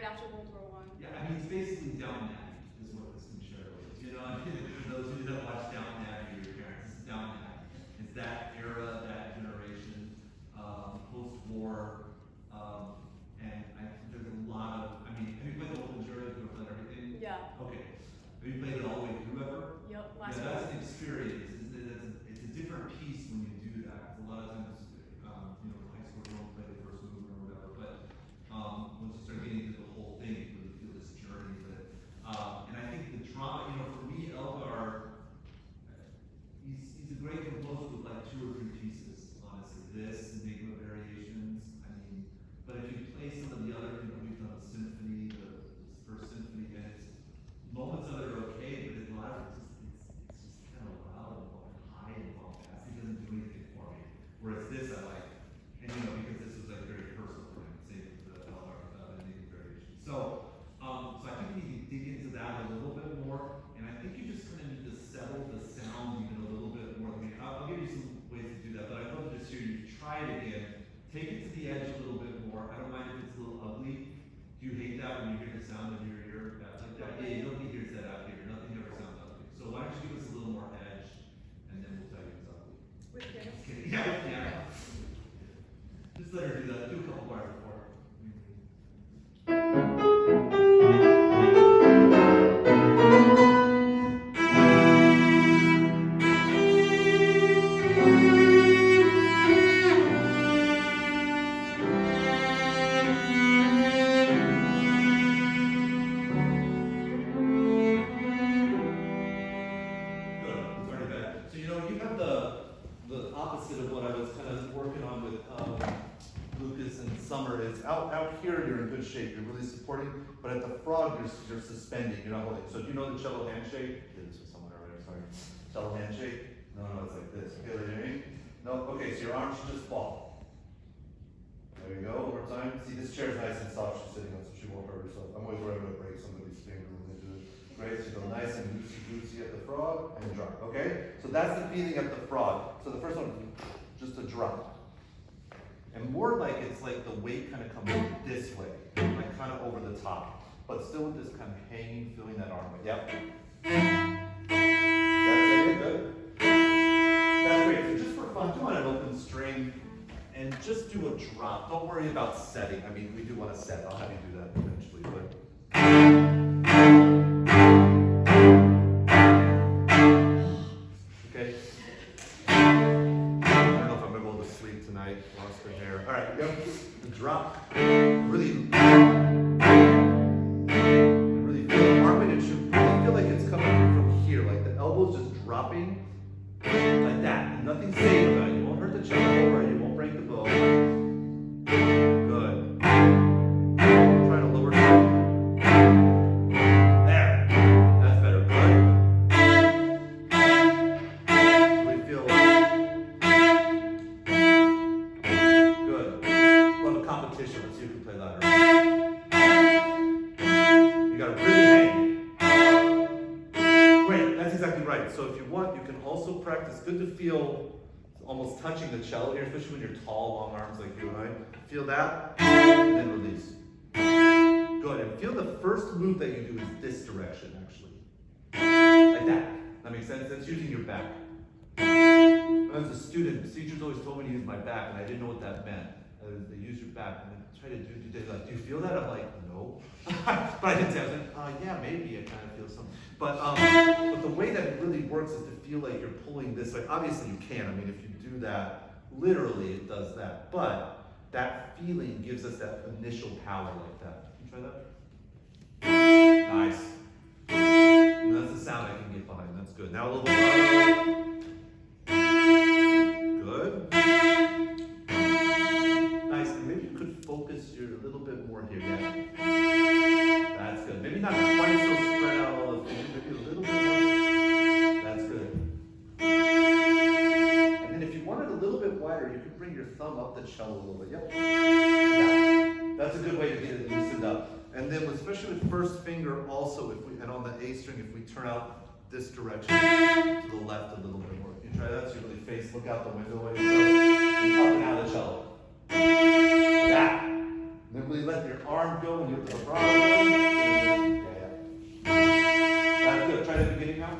after World War I. Yeah, I mean, it's basically Downton Abbey is what this concerto is. You know, I mean, for those of you that watch Downton Abbey, your parents, this is Downton Abbey. It's that era, that generation, post-war, and I think there's a lot of, I mean, have you played the whole concerto? Have you played everything? Yeah. Okay. Have you played it all the way through ever? Yep. Yeah, that's an experience. It's a different piece when you do that. A lot of times, you know, high school don't play the first movement or whatever, but once you start getting into the whole thing, you really feel this journey. And I think the drama, you know, for me, Elgar, he's a great composer with like 2 or 3 pieces, honestly. This, Enigma Variations, I mean, but if you play some of the other, you know, we've done a symphony, the first symphony, and it's, moments of it are okay, but it's live, it's just kind of loud and high and fast. It doesn't do anything for me. Whereas this, I like, and you know, because this was like very personal for him, same with the Elgar Enigma Variations. So I think we need to dig into that a little bit more, and I think you just kind of need to settle the sound even a little bit more. I mean, I'll give you some ways to do that, but I'd love to just hear you try it again. Take it to the edge a little bit more. I don't mind if it's a little ugly. Do you hate that when you hear the sound of your ear? Like that? Yeah, nobody hears that out here. Nothing ever sounds ugly. So why don't you give us a little more edge, and then we'll tell you it's ugly. With piano? Just kidding. Yeah. Just let her do that. Do a couple bars before. Shape, you're really supporting, but at the frog, you're suspending, you're not holding. So do you know the cello handshake? I did this with someone earlier, sorry. Cello handshake? No, it's like this. Okay, what do you mean? No, okay, so your arms should just fall. There you go, one more time. See, this chair's nice and soft she's sitting on, so she won't hurt herself. I'm always worried about break somebody's finger when they do it. Great, so you go nice and loosey-goosey at the frog, and drop, okay? So that's the feeling at the frog. So the first one, just a drop. And more like it's like the weight kind of comes this way, like kind of over the top, but still with this kind of hanging, feeling that arm weight. Yep. That's it, good. That's great. So just for fun, do on an open string and just do a drop. Don't worry about setting. I mean, we do want to set. I'll have you do that eventually, but. Okay. Tonight, lost her hair. All right, yep. The drop. Really feel the arm weight. It should really feel like it's coming from here, like the elbow's just dropping like that. And nothing safe about it. You won't hurt the cello or you won't break the bow. Good. Trying to lower it. There. That's better. Good. Really feel. Let's see if we can play louder. You gotta really hang. Great, that's exactly right. So if you want, you can also practice. Good to feel almost touching the cello here, especially when you're tall, long arms like you and I. Feel that, and then release. Good, and feel the first move that you do is this direction, actually. Like that. That makes sense? That's using your back. When I was a student, teachers always told me to use my back, and I didn't know what that meant. They use your back and then try to do like, do you feel that? I'm like, no. But I didn't say, I was like, yeah, maybe I kind of feel something. But the way that it really works is to feel like you're pulling this way. Obviously you can. I mean, if you do that, literally it does that. But that feeling gives us that initial power like that. Can you try that? Nice. And that's the sound I can get behind. That's good. Now a little bit. Good. Nice, and maybe you could focus your a little bit more here. Yeah. That's good. Maybe not quite so spread out all the fingers, maybe a little bit more. That's good. And then if you want it a little bit wider, you could bring your thumb up the cello a little bit. Yep. Yeah. That's a good way to get it loosened up. And then especially with first finger also, and on the A string, if we turn out this direction to the left a little bit more. You try that so you really look out the window when you're up and out of the cello. That. Then we let your arm go and you the vibrato. Yeah. That's good. Try the beginning now.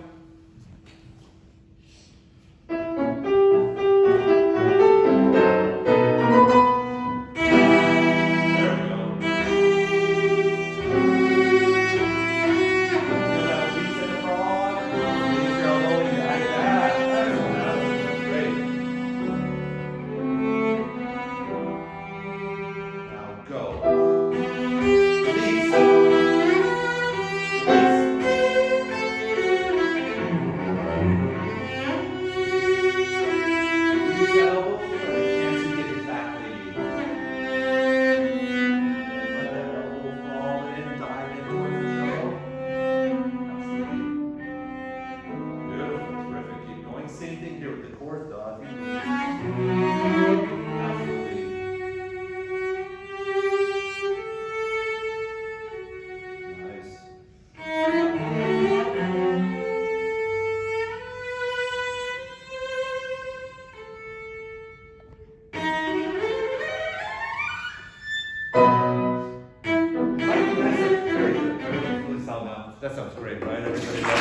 That sounds great, right? Everybody does.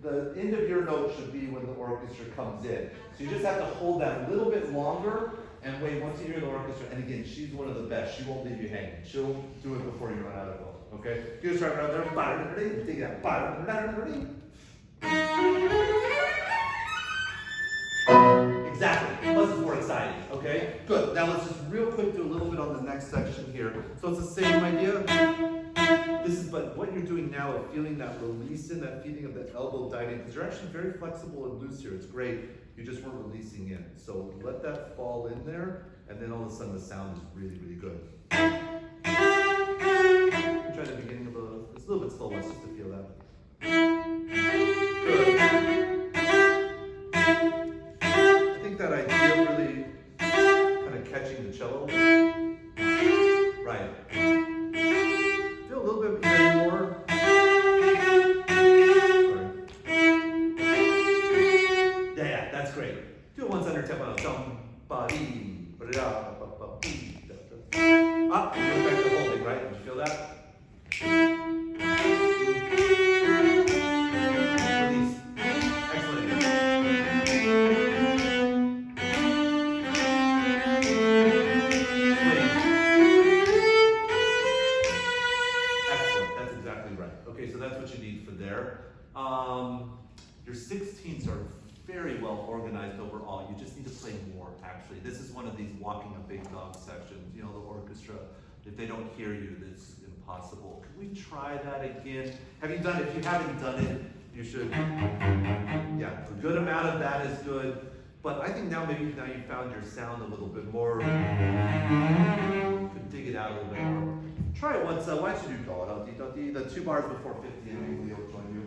The end of your note should be when the orchestra comes in. So you just have to hold that a little bit longer and wait once you hear the orchestra. And again, she's one of the best. She won't leave you hanging. She'll do it before you run out of notes. Okay? You just right around there. Dig that. Exactly. Plus it's more exciting. Okay? Good. Now let's just real quick do a little bit on the next section here. So it's the same idea. But what you're doing now of feeling that release in, that feeling of the elbow dining, because you're actually very flexible and loose here. It's great. You just weren't releasing in. So let that fall in there, and then all of a sudden the sound is really, really good. Try the beginning of it's a little bit slow, just to feel that. Good. I think that idea of really kind of catching the cello. Right. Feel a little bit more. Sorry. Yeah, that's great. Do it once under tempo. Somebody. Up, and go back to holding, right? Did you feel that? Release. Excellent. Swing. Excellent. That's exactly right. Okay, so that's what you need for there. Your 16ths are very well organized overall. You just need to play more, actually. This is one of these walking a big dog sections. You know, the orchestra, if they don't hear you, it's impossible. Can we try that again? Have you done it? If you haven't done it, you should. Yeah, a good amount of that is good. But I think now you found your sound a little bit more. You could dig it out a little bit more. Try it once. Why don't you do the 2 bars before 50 and Ming-Li will join you.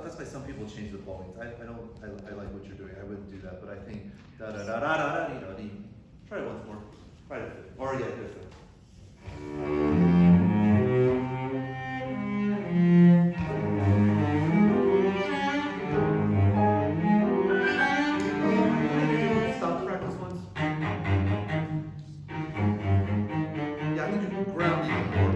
That's why some people change the bowings. I like what you're doing. I wouldn't do that, but I think da da da da da da da. Try it once more. Try it. Or yeah, there's it. Stop the practice once. Yeah, I think you can ground even more.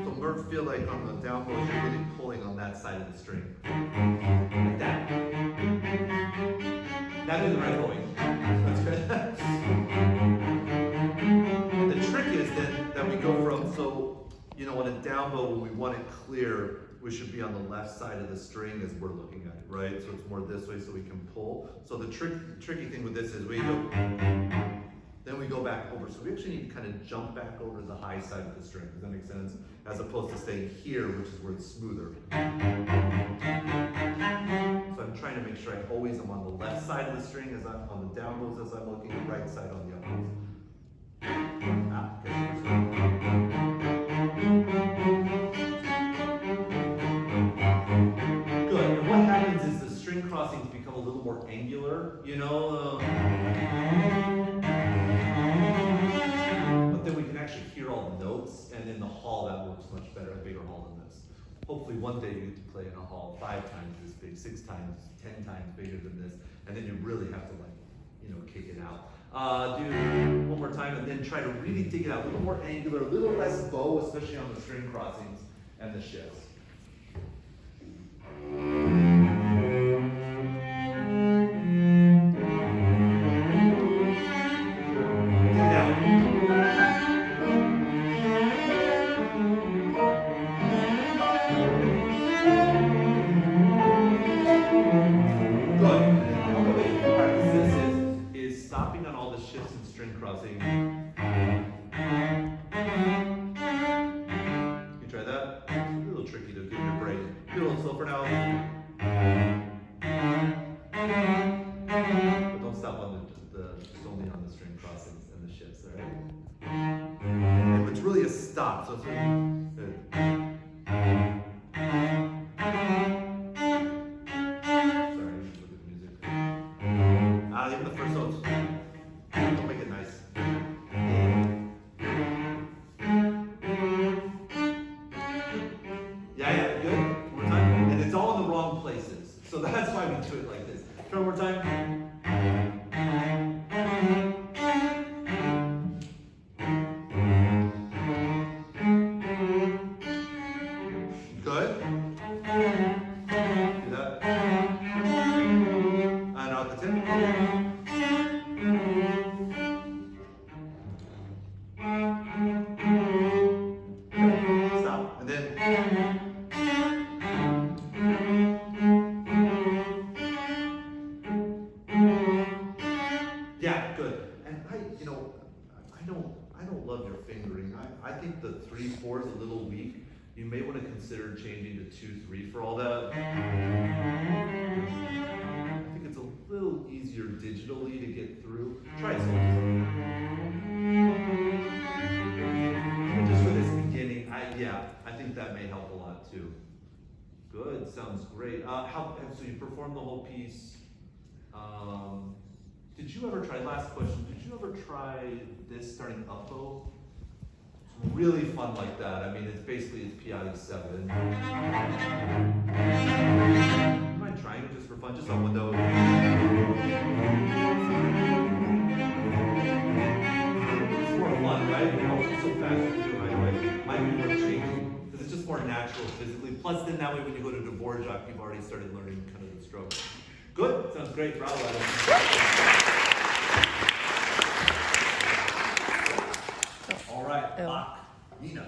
So learn to feel like on the down bow, you're really pulling on that side of the string. Like that. Now do the right bowing. That's good. And the trick is that we go from, so, you know, on a down bow, when we want it clear, we should be on the left side of the string as we're looking at it, right? So it's more this way so we can pull. So the tricky thing with this is we go, then we go back over. So we actually need to kind of jump back over to the high side of the string. Does that make sense? As opposed to staying here, which is where it's smoother. So I'm trying to make sure I always am on the left side of the string as I'm on the down bows as I'm looking, the right side on the up bows. little more angular, you know. But then we can actually hear all the notes, and in the hall that works much better, a bigger hall than this. Hopefully one day you get to play in a hall 5 times this big, 6 times, 10 times bigger than this, and then you really have to like, you know, kick it out. Do one more time and then try to really dig it out. A little more angular, a little less bow, especially on the string crossings and the shifts. Stop. So it's really good. Sorry, look at the music. Even the first notes. Don't make it nice. Yeah, good. One more time. And it's all in the wrong places. So that's why we do it like this. Try one more time. I think the 3/4 is a little weak. You may want to consider changing to 2/3 for all that. I think it's a little easier digitally to get through. Try it. Just for this beginning, I think that may help a lot too. Good, sounds great. So you performed the whole piece. Did you ever try? Last question. Did you ever try this starting up bow? Really fun like that. I mean, it's Piatti 7. You mind trying it just for fun, just on window? It's more fun, right? It's so fast to do it right away. Might be worth changing because it's just more natural physically. Plus, then that way when you go to Dvorak, you've already started learning kind of the stroke. Good. Sounds great. Bravo, Adam. All right, Bach, Nina.